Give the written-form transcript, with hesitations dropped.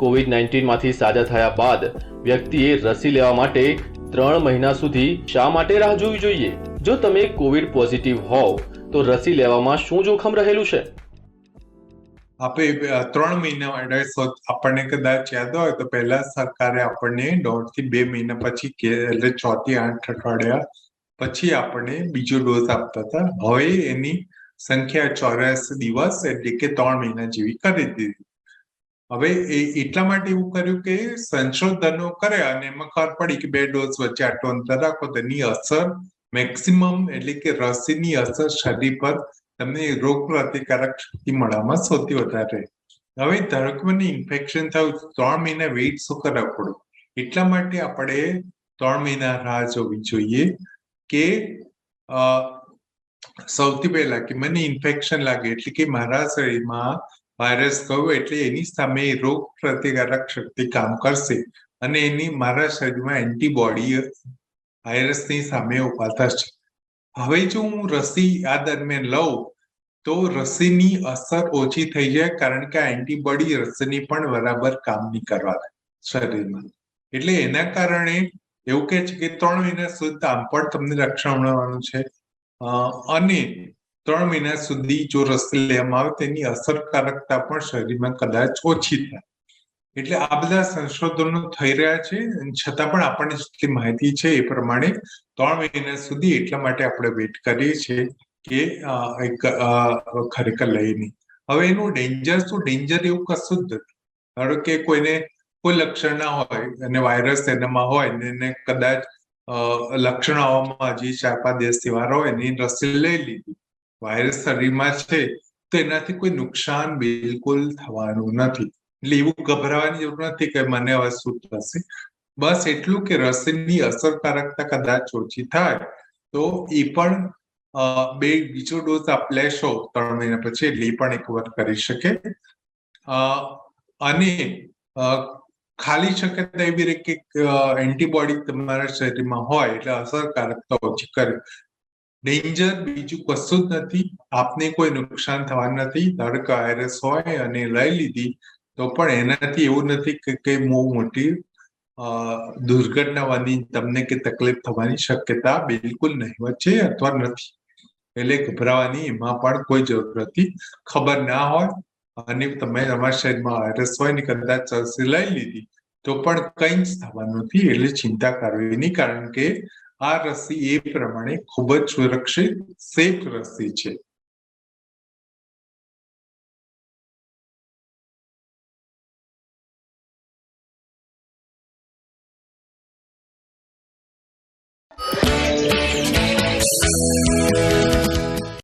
COVID-19 સાજા થયા બાદ વ્યક્તિએ રસી લેવા માટે 3 મહિના સુધી શા માટે રાહ જોવી જોઈએ? જો તમે કોવિડ પોઝિટિવ હોવ તો રસી લેવામાં શું જોખમ રહેલું છે? આપણે 3 મહિના માટે આપણને કદાચ યાદ હોય તો પહેલા સરકારે આપણને 1.5 થી 2 મહિના પછી એટલે 6 થી 8 અઠવાડિયા પછી આપણને બીજો ડોઝ આપતા હતા. હવે એની સંખ્યા 84 દિવસ એટલે કે 3 મહિના જેવી કરી દીધી. હવે એટલા માટે એવું કર્યું કે સંશોધનો કરે અને એમાં ખબર પડી કે 2 ડોઝ વચ્ચે આટલું અંતર રાખો તો એની અસર મેક્સિમમ એટલે કે રસીની અસર શરીર પર તમને રોગ પ્રતિકારક શક્તિ મળવામાં સૌથી વધારે. હવે ધારો કે મને ઇન્ફેક્શન થયું 3 મહિના વેઇટ શું કરવા પડે? એટલા માટે આપણે 3 મહિના રાહ જોવી જોઈએ કે સૌથી પહેલા કે મને ઇન્ફેક્શન લાગે એટલે કે મારા શરીરમાં વાયરસ ગયો એટલે એની સામે રોગ પ્રતિકારક શક્તિ કામ કરશે અને એની મારા શરીરમાં એન્ટીબોડી વાયરસની સામે ઉભા થશે. હવે જો હું રસી આ દરમિયાન લઉં તો રસીની અસર ઓછી થઈ જાય કારણ કે આ એન્ટીબોડી રસીની પણ બરાબર કામ નહીં કરવા શરીરમાં. એટલે એના કારણે એવું કહે છે કે 3 મહિના સુધી આમ પણ તમને રક્ષણ મળવાનું છે અને 3 મહિના સુધી જો રસી લેવામાં આવે તેની અસરકારકતા પણ શરીરમાં કદાચ ઓછી થાય. એટલે આ બધા સંશોધનો થઈ રહ્યા છે છતાં પણ આપણને જેટલી માહિતી છે એ પ્રમાણે 3 મહિના સુધી એટલા માટે આપણે વેઇટ કરીએ છીએ કે ખરેખર લઈ નહીં. હવે એનું ડેન્જર શું? ડેન્જર એવું કશું જ નથી. ધારો કે કોઈને કોઈ લક્ષણ ના હોય અને વાયરસ એનામાં હોય ને એને કદાચ લક્ષણ આવવામાં હજી 4-5 દિવસની વાર હોય એની રસી લઈ લીધી, વાયરસ શરીરમાં છે તો એનાથી કોઈ નુકસાન બિલકુલ થવાનું નથી. એટલે એવું ગભરાવાની જરૂર નથી કે મને હવે શું થશે. બસ એટલું કે રસીની અસરકારકતા કદાચ ઓછી થાય તો એ પણ બીજો ડોઝ આપ લેશો 3 મહિના પછી એટલે એ પણ એકવાર કરી શકે અને ખાલી શક્યતા એવી રહે કે એન્ટીબોડી તમારા શરીરમાં હોય એટલે અસરકારકતા ઓછી કરે. ડેન્જર બીજું કશું જ નથી. આપને કોઈ નુકસાન થવાનું નથી. ધારો કે વાયરસ હોય અને લઈ લીધી તો પણ એનાથી એવું નથી કે બહુ મોટી દુર્ઘટના તમને કે તકલીફ થવાની શક્યતા બિલકુલ નહીવત છે અથવા નથી. એટલે ગભરાવાની એમાં પણ કોઈ જરૂર નથી. ખબર ના હોય અને તમે તમારા શરીરમાં વાયરસ હોય ને કદાચ રસી લઈ લીધી તો પણ કંઈ જ થવાનું નથી. એટલે ચિંતા કરવી નહીં કારણ કે આ રસી એ પ્રમાણે ખૂબ જ સુરક્ષિત સેફ રસી છે.